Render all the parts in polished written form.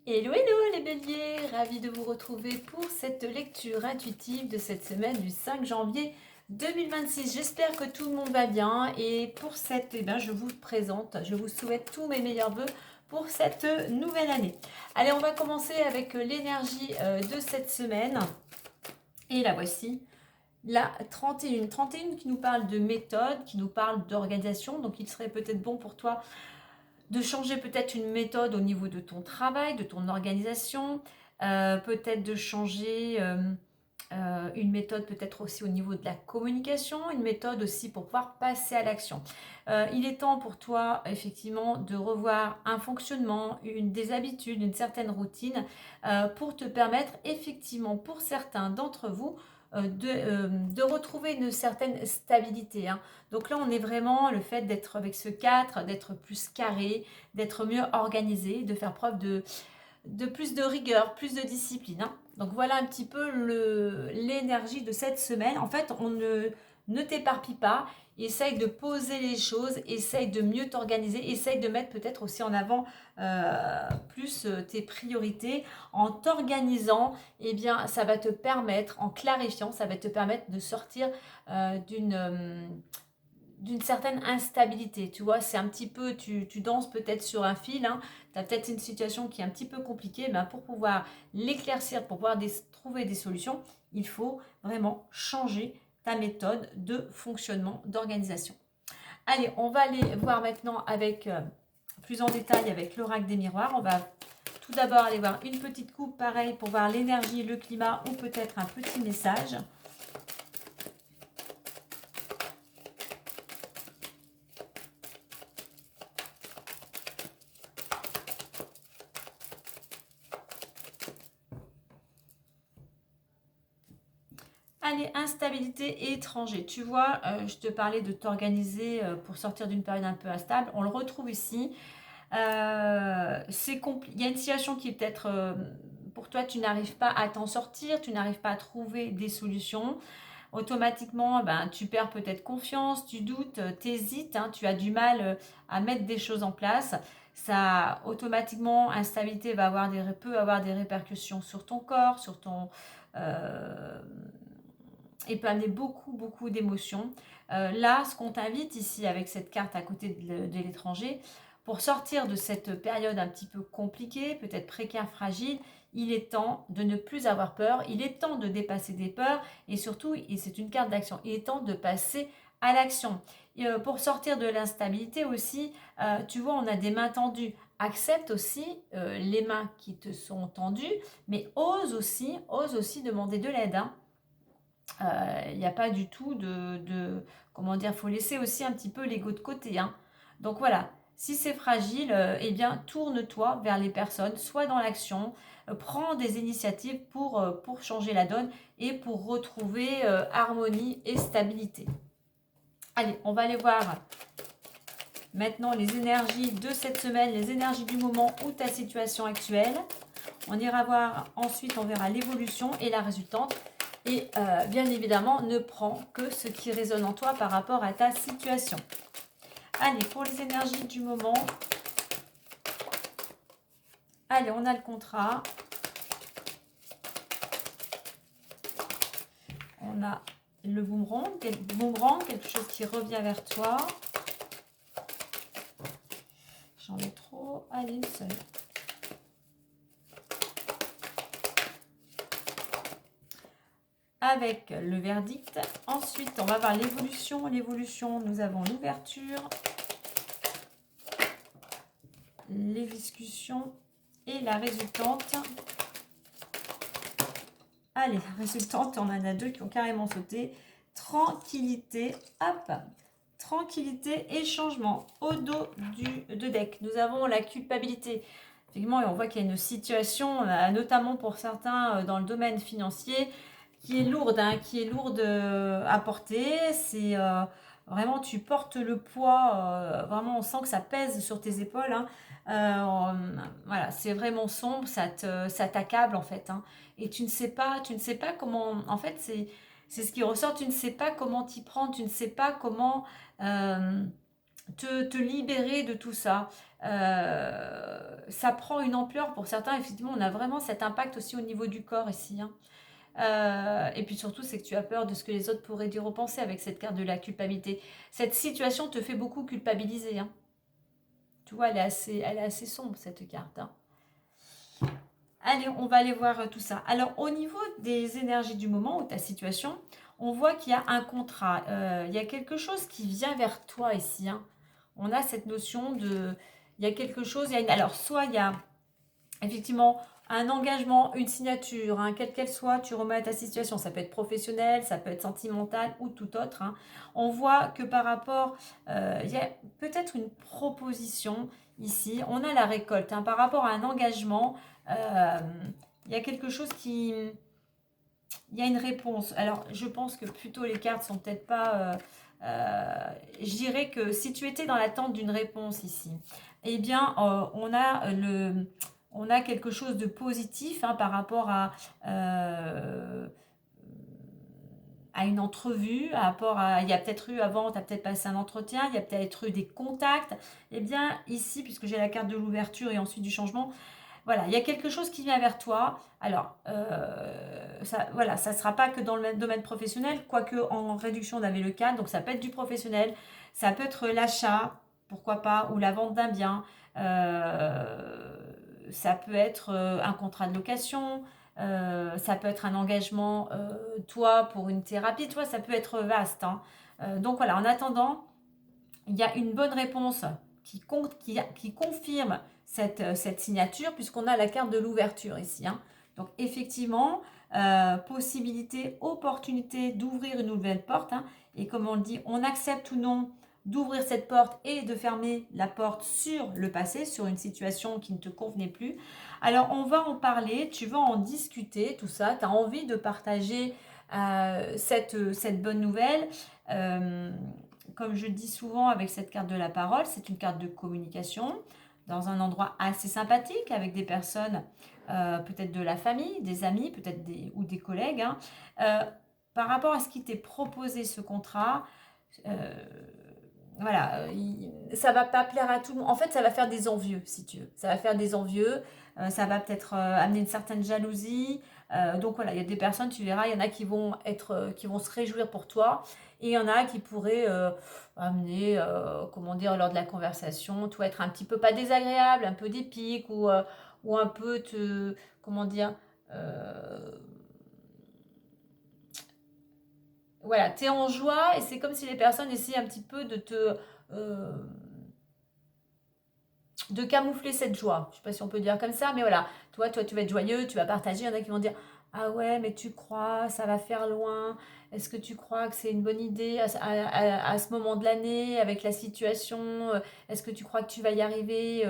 Hello, hello les béliers, ravi de vous retrouver pour cette lecture intuitive de cette semaine du 5 janvier 2026. J'espère que tout le monde va bien et pour cette, je vous présente, je vous souhaite tous mes meilleurs voeux pour cette nouvelle année. Allez, on va commencer avec l'énergie de cette semaine et la voici. La 31. 31 qui nous parle de méthode, qui nous parle d'organisation, donc il serait peut-être bon pour toi de changer peut-être une méthode au niveau de ton travail, de ton organisation, peut-être de changer une méthode peut-être aussi au niveau de la communication, une méthode aussi pour pouvoir passer à l'action. Il est temps pour toi effectivement de revoir un fonctionnement, des habitudes, une certaine routine pour te permettre effectivement pour certains d'entre vous de retrouver une certaine stabilité. Hein. Donc là, on est vraiment le fait d'être avec ce 4, d'être plus carré, d'être mieux organisé, de faire preuve de plus de rigueur, plus de discipline. Hein. Donc voilà un petit peu l'énergie de cette semaine. En fait, ne t'éparpille pas, essaye de poser les choses, essaye de mieux t'organiser, essaye de mettre peut-être aussi en avant plus tes priorités. En t'organisant, eh bien, ça va te permettre, en clarifiant, ça va te permettre de sortir d'une certaine instabilité, tu vois, c'est un petit peu, tu danses peut-être sur un fil, hein, tu as peut-être une situation qui est un petit peu compliquée, mais pour pouvoir l'éclaircir, pour pouvoir trouver des solutions, il faut vraiment changer ta méthode de fonctionnement, d'organisation. Allez, on va aller voir maintenant avec plus en détail avec l'oracle des miroirs. On va tout d'abord aller voir une petite coupe, pareil, pour voir l'énergie, le climat ou peut-être un petit message. Allez, instabilité et étranger. Tu vois, je te parlais de t'organiser pour sortir d'une période un peu instable. On le retrouve ici. Il y a une situation qui est peut-être pour toi, tu n'arrives pas à t'en sortir, tu n'arrives pas à trouver des solutions. Automatiquement, tu perds peut-être confiance, tu doutes, tu hésites, hein, tu as du mal à mettre des choses en place. Ça, automatiquement, instabilité peut avoir des répercussions sur ton corps, sur ton... euh, et peut amener beaucoup, beaucoup d'émotions. Là, ce qu'on t'invite ici avec cette carte à côté de l'étranger, pour sortir de cette période un petit peu compliquée, peut-être précaire, fragile, il est temps de ne plus avoir peur, il est temps de dépasser des peurs et surtout, et c'est une carte d'action, il est temps de passer à l'action. Pour sortir de l'instabilité aussi, tu vois, on a des mains tendues. Accepte aussi les mains qui te sont tendues, mais ose aussi demander de l'aide. Hein. Il n'y a pas du tout comment dire, faut laisser aussi un petit peu l'ego de côté. Hein. Donc voilà, si c'est fragile, eh bien tourne-toi vers les personnes, sois dans l'action, prends des initiatives pour changer la donne et pour retrouver harmonie et stabilité. Allez, on va aller voir maintenant les énergies de cette semaine, les énergies du moment ou ta situation actuelle. On ira voir ensuite, on verra l'évolution et la résultante. Et bien évidemment, ne prends que ce qui résonne en toi par rapport à ta situation. Allez, pour les énergies du moment. Allez, on a le contrat. On a le boomerang, quelque chose qui revient vers toi. J'en ai trop. Allez, une seule. Avec le verdict. Ensuite, on va voir l'évolution. L'évolution, nous avons l'ouverture, les discussions et la résultante. Allez, la résultante, on en a deux qui ont carrément sauté. Tranquillité, hop. Tranquillité et changement. Au dos de deck, nous avons la culpabilité. Effectivement, on voit qu'il y a une situation, notamment pour certains dans le domaine financier, qui est lourde, hein, à porter. C'est vraiment, tu portes le poids, vraiment, on sent que ça pèse sur tes épaules. Hein. Voilà, c'est vraiment sombre, ça t'accable en fait. Hein. Et tu ne sais pas comment, en fait, c'est ce qui ressort, tu ne sais pas comment t'y prendre, tu ne sais pas comment te libérer de tout ça. Ça prend une ampleur pour certains. Effectivement, on a vraiment cet impact aussi au niveau du corps ici, hein. Et puis surtout, c'est que tu as peur de ce que les autres pourraient dire ou penser avec cette carte de la culpabilité. Cette situation te fait beaucoup culpabiliser, hein. Tu vois, elle est assez sombre, cette carte, hein. Allez, on va aller voir tout ça. Alors, au niveau des énergies du moment ou ta situation, on voit qu'il y a un contrat. Il y a quelque chose qui vient vers toi ici, hein. On a cette notion de... Il y a quelque chose... alors, soit il y a effectivement un engagement, une signature, hein, quelle qu'elle soit, tu remets à ta situation. Ça peut être professionnel, ça peut être sentimental ou tout autre, hein. On voit que par rapport... il y a peut-être une proposition ici. On a la récolte, hein, par rapport à un engagement. Il y a quelque chose qui... Il y a une réponse. Alors, je pense que plutôt les cartes sont peut-être pas... je dirais que si tu étais dans l'attente d'une réponse ici, eh bien, on a quelque chose de positif, hein, par rapport à une entrevue, à rapport à, il y a peut-être eu avant, tu as peut-être passé un entretien, il y a peut-être eu des contacts. Eh bien, ici, puisque j'ai la carte de l'ouverture et ensuite du changement, voilà, il y a quelque chose qui vient vers toi. Alors, ça, voilà, ça ne sera pas que dans le même domaine professionnel, quoique en réduction, on avait le cadre, donc ça peut être du professionnel, ça peut être l'achat, pourquoi pas, ou la vente d'un bien, ça peut être un contrat de location, ça peut être un engagement, toi, pour une thérapie, toi, ça peut être vaste, hein. Donc voilà, en attendant, il y a une bonne réponse qui confirme cette signature, puisqu'on a la carte de l'ouverture ici, hein. Donc effectivement, possibilité, opportunité d'ouvrir une nouvelle porte, hein. Et comme on le dit, on accepte ou non d'ouvrir cette porte et de fermer la porte sur le passé, sur une situation qui ne te convenait plus. Alors on va en parler, tu vas en discuter, tout ça, tu as envie de partager cette bonne nouvelle. Euh, Comme je dis souvent avec cette carte de la parole, c'est une carte de communication dans un endroit assez sympathique avec des personnes, peut-être de la famille, des amis, peut-être ou des collègues, hein. Euh, Par rapport à ce qui t'est proposé ce contrat, euh, voilà, ça va pas plaire à tout le monde. En fait, ça va faire des envieux, si tu veux. Ça va faire des envieux. Ça va peut-être amener une certaine jalousie. Donc voilà, il y a des personnes, tu verras, il y en a qui vont qui vont se réjouir pour toi, et il y en a qui pourraient amener, comment dire, lors de la conversation, toi, être un petit peu pas désagréable, un peu d'épique, ou un peu comment dire, euh, voilà, t'es en joie et c'est comme si les personnes essayaient un petit peu euh, de camoufler cette joie. Je sais pas si on peut dire comme ça, mais voilà. Toi, tu vas être joyeux, tu vas partager. Il y en a qui vont dire, ah ouais, mais tu crois, ça va faire loin. Est-ce que tu crois que c'est une bonne idée à ce moment de l'année, avec la situation? Est-ce que tu crois que tu vas y arriver?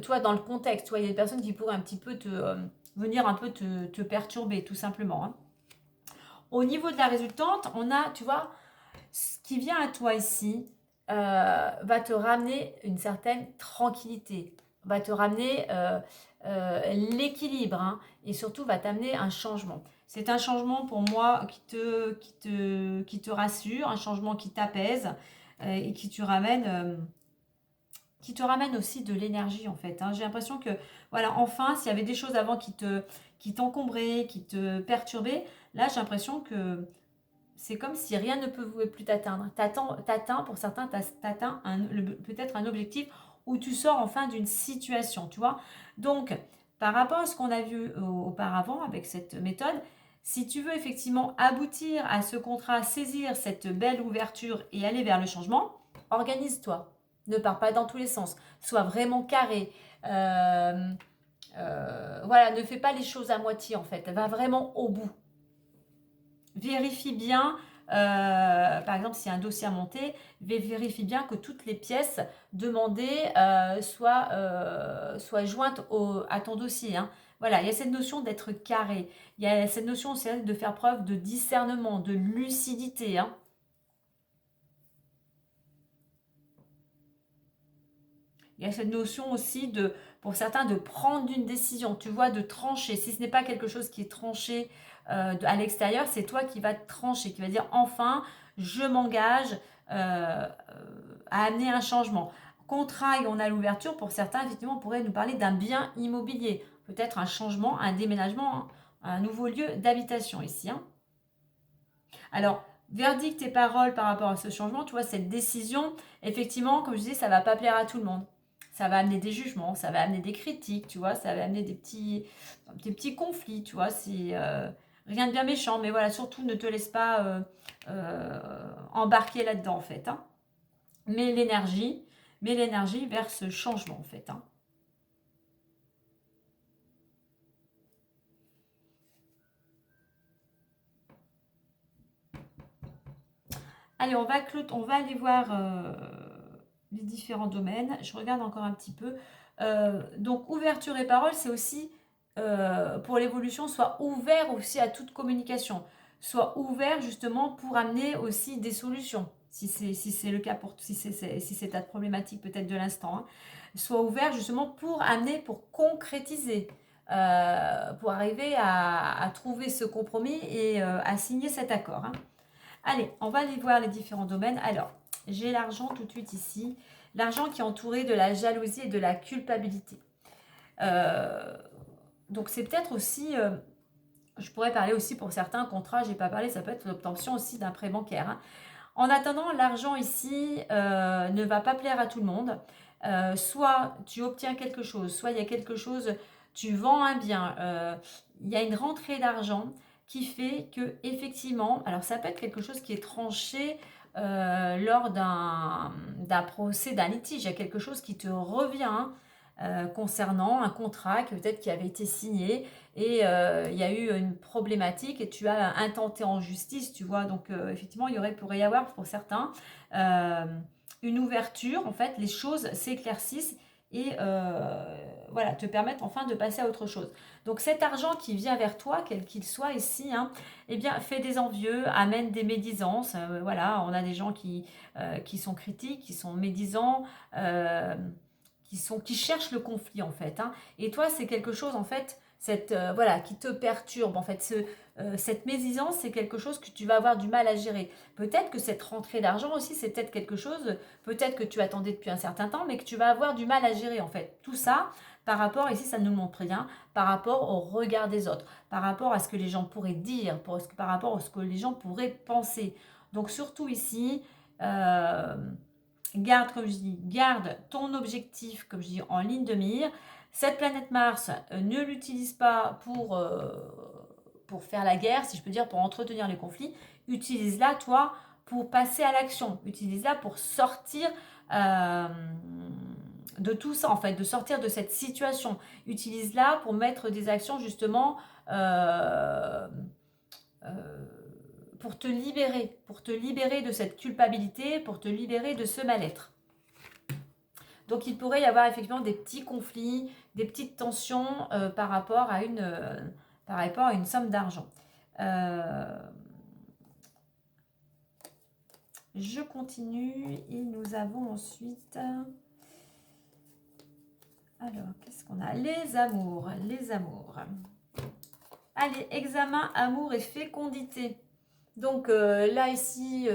Toi, dans le contexte, toi, il y a des personnes qui pourraient un petit peu venir un peu te perturber, tout simplement, hein. Au niveau de la résultante, on a, tu vois, ce qui vient à toi ici va te ramener une certaine tranquillité, va te ramener l'équilibre, hein, et surtout va t'amener un changement. C'est un changement pour moi qui te rassure, un changement qui t'apaise et qui te ramène aussi de l'énergie en fait, hein. J'ai l'impression que, voilà, enfin, s'il y avait des choses avant qui t'encombraient, qui te perturbaient, là j'ai l'impression que c'est comme si rien ne pouvait plus t'atteindre. T'atteins, pour certains, t'atteins peut-être un objectif où tu sors enfin d'une situation, tu vois. Donc, par rapport à ce qu'on a vu auparavant avec cette méthode, si tu veux effectivement aboutir à ce contrat, saisir cette belle ouverture et aller vers le changement, organise-toi. Ne pars pas dans tous les sens. Sois vraiment carré. Voilà, ne fais pas les choses à moitié en fait. Va vraiment au bout. Vérifie bien, par exemple, s'il y a un dossier à monter, vérifie bien que toutes les pièces demandées soient jointes à ton dossier, hein. Voilà, il y a cette notion d'être carré. Il y a cette notion aussi de faire preuve de discernement, de lucidité, hein. Il y a cette notion aussi pour certains, de prendre une décision, tu vois, de trancher. Si ce n'est pas quelque chose qui est tranché à l'extérieur, c'est toi qui vas te trancher, qui va dire enfin, je m'engage à amener un changement. Contrat et on a l'ouverture, pour certains, effectivement, on pourrait nous parler d'un bien immobilier. Peut-être un changement, un déménagement, hein, un nouveau lieu d'habitation ici. Hein. Alors, verdict et parole par rapport à ce changement, tu vois, cette décision, effectivement, comme je disais, ça ne va pas plaire à tout le monde. Ça va amener des jugements, ça va amener des critiques, tu vois, ça va amener des petits conflits, tu vois, c'est rien de bien méchant, mais voilà, surtout ne te laisse pas embarquer là-dedans, en fait. Hein. Mets l'énergie vers ce changement, en fait. Hein. Allez, on va aller voir les différents domaines. Je regarde encore un petit peu. Donc, ouverture et parole, c'est aussi, pour l'évolution, soit ouvert aussi à toute communication. Soit ouvert justement pour amener aussi des solutions. Si c'est le cas, si c'est ta problématique peut-être de l'instant. Hein. Soit ouvert justement pour amener, pour concrétiser. Pour arriver à trouver ce compromis et à signer cet accord. Hein. Allez, on va aller voir les différents domaines. Alors, j'ai l'argent tout de suite ici. L'argent qui est entouré de la jalousie et de la culpabilité. Euh, donc, c'est peut-être aussi, je pourrais parler aussi pour certains contrats, je n'ai pas parlé, ça peut être l'obtention aussi d'un prêt bancaire. Hein. En attendant, l'argent ici ne va pas plaire à tout le monde. Soit tu obtiens quelque chose, soit il y a quelque chose, tu vends un bien, il y a une rentrée d'argent qui fait que effectivement, alors ça peut être quelque chose qui est tranché lors d'un procès, d'un litige, il y a quelque chose qui te revient concernant un contrat que peut-être qui avait été signé et il y a eu une problématique et tu as intenté en justice, tu vois. Donc, effectivement, pourrait y avoir pour certains euh, une ouverture. En fait, les choses s'éclaircissent et voilà, te permettent enfin de passer à autre chose. Donc, cet argent qui vient vers toi, quel qu'il soit ici, hein, eh bien, fait des envieux, amène des médisances. Voilà, on a des gens qui sont critiques, qui sont médisants. Qui cherchent le conflit en fait. Hein. Et toi, c'est quelque chose en fait voilà, qui te perturbe. En fait, cette médisance, c'est quelque chose que tu vas avoir du mal à gérer. Peut-être que cette rentrée d'argent aussi, c'est peut-être quelque chose, peut-être que tu attendais depuis un certain temps, mais que tu vas avoir du mal à gérer en fait. Tout ça, par rapport, ici ça ne nous montre rien, par rapport au regard des autres, par rapport à ce que les gens pourraient dire, par rapport à ce que les gens pourraient penser. Donc surtout ici, garde, comme je dis, garde ton objectif, comme je dis, en ligne de mire. Cette planète Mars, ne l'utilise pas pour faire la guerre, si je peux dire, pour entretenir les conflits. Utilise-la, toi, pour passer à l'action. Utilise-la pour sortir de tout ça, en fait, de sortir de cette situation. Utilise-la pour mettre des actions, justement, euh, euh, pour te libérer de cette culpabilité, pour te libérer de ce mal-être. Donc il pourrait y avoir effectivement des petits conflits, des petites tensions par rapport à une somme d'argent. Je continue et nous avons ensuite... Alors, qu'est-ce qu'on a? Les amours, les amours. Allez, examen, amour et fécondité. Donc là, ici,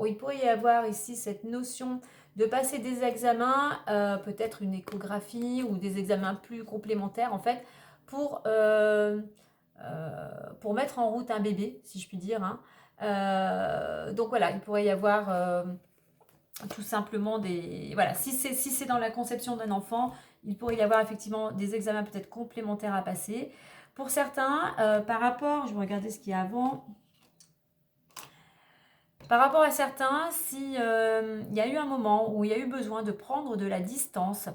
il pourrait y avoir ici cette notion de passer des examens, peut-être une échographie ou des examens plus complémentaires, en fait, pour, euh, pour mettre en route un bébé, si je puis dire. Hein. Donc voilà, il pourrait y avoir tout simplement des... Voilà, si c'est dans la conception d'un enfant, il pourrait y avoir effectivement des examens peut-être complémentaires à passer. Pour certains, par rapport, je vais regarder ce qu'il y a avant... Par rapport à certains, si il y a eu un moment où il y a eu besoin de prendre de la distance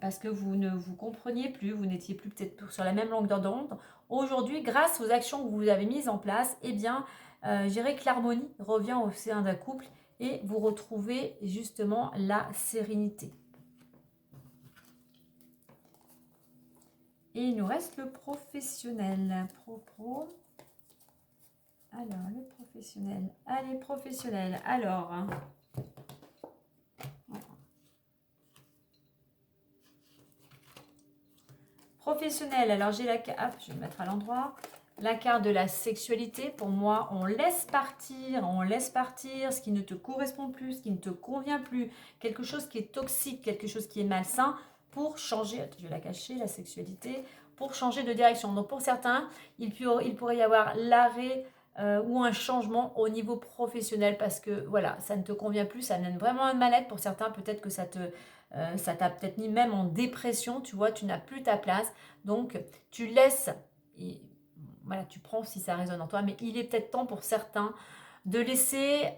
parce que vous ne vous compreniez plus, vous n'étiez plus peut-être sur la même longueur d'onde, aujourd'hui, grâce aux actions que vous avez mises en place, eh bien, je dirais que l'harmonie revient au sein d'un couple et vous retrouvez justement la sérénité. Et il nous reste le professionnel. Pro. Alors, le professionnel. Allez, professionnel. Alors, voilà. Professionnel. Alors, j'ai la carte. Je vais le mettre à l'endroit. La carte de la sexualité, pour moi, on laisse partir ce qui ne te correspond plus, ce qui ne te convient plus, quelque chose qui est toxique, quelque chose qui est malsain, pour changer, attends, je vais la cacher, la sexualité, pour changer de direction. Donc pour certains, il pourrait y avoir l'arrêt ou un changement au niveau professionnel parce que voilà, ça ne te convient plus, ça mène vraiment un mal-être. Pour certains, peut-être que ça t'a peut-être mis même en dépression, tu vois, tu n'as plus ta place. Donc tu laisses, et voilà, tu prends si ça résonne en toi, mais il est peut-être temps pour certains de laisser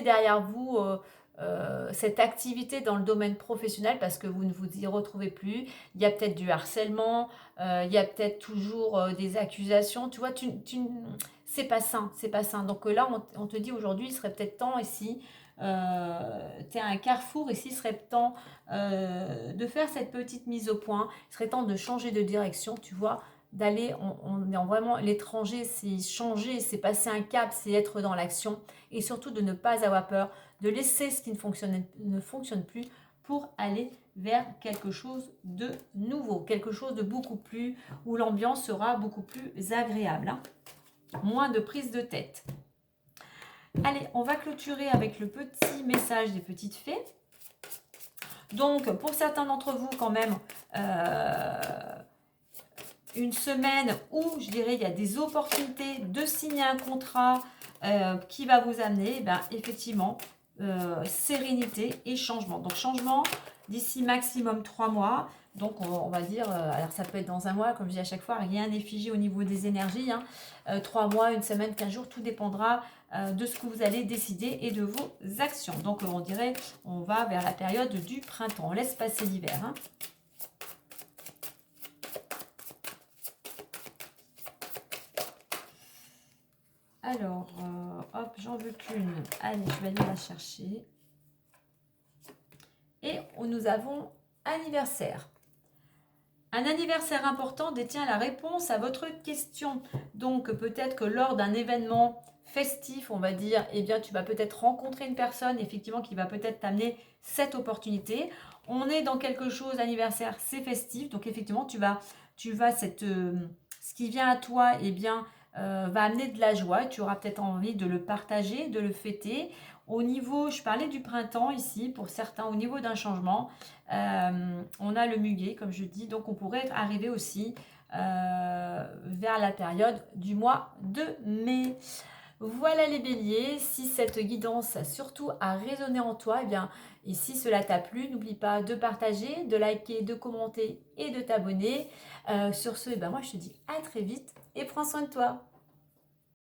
derrière vous cette activité dans le domaine professionnel parce que vous ne vous y retrouvez plus. Il y a peut-être du harcèlement, il y a peut-être toujours des accusations. Tu vois, c'est pas sain, c'est pas sain. Donc là, on te dit aujourd'hui, il serait peut-être temps ici, tu es à un carrefour, ici, il serait temps de faire cette petite mise au point. Il serait temps de changer de direction, tu vois, d'aller, on est vraiment, l'étranger, c'est changer, c'est passer un cap, c'est être dans l'action et surtout de ne pas avoir peur, de laisser ce qui ne fonctionne plus pour aller vers quelque chose de nouveau, quelque chose de beaucoup plus, où l'ambiance sera beaucoup plus agréable, hein. Moins de prise de tête. Allez, on va clôturer avec le petit message des petites fées. Donc, pour certains d'entre vous, quand même, une semaine où, je dirais, il y a des opportunités de signer un contrat qui va vous amener, eh bien, effectivement, sérénité et changement. Donc, changement d'ici maximum 3 mois. Donc, on va dire, alors ça peut être dans un mois, comme je dis à chaque fois, rien n'est figé au niveau des énergies. 3 mois, une semaine, 15 jours, tout dépendra de ce que vous allez décider et de vos actions. Donc, on dirait, on va vers la période du printemps. On laisse passer l'hiver, hein. Alors, hop, j'en veux qu'une. Allez, je vais aller la chercher. Et nous avons anniversaire. Un anniversaire important détient la réponse à votre question. Donc, peut-être que lors d'un événement festif, on va dire, eh bien, tu vas peut-être rencontrer une personne, effectivement, qui va peut-être t'amener cette opportunité. On est dans quelque chose, anniversaire, c'est festif. Donc, effectivement, ce qui vient à toi, eh bien, va amener de la joie. Tu auras peut-être envie de le partager, de le fêter. Au niveau, je parlais du printemps ici, pour certains, au niveau d'un changement, on a le muguet, comme je dis, donc on pourrait arriver aussi vers la période du mois de mai. Voilà les béliers, si cette guidance surtout a résonné en toi, eh bien, et si cela t'a plu, n'oublie pas de partager, de liker, de commenter et de t'abonner. Sur ce, eh ben, moi je te dis à très vite et prends soin de toi.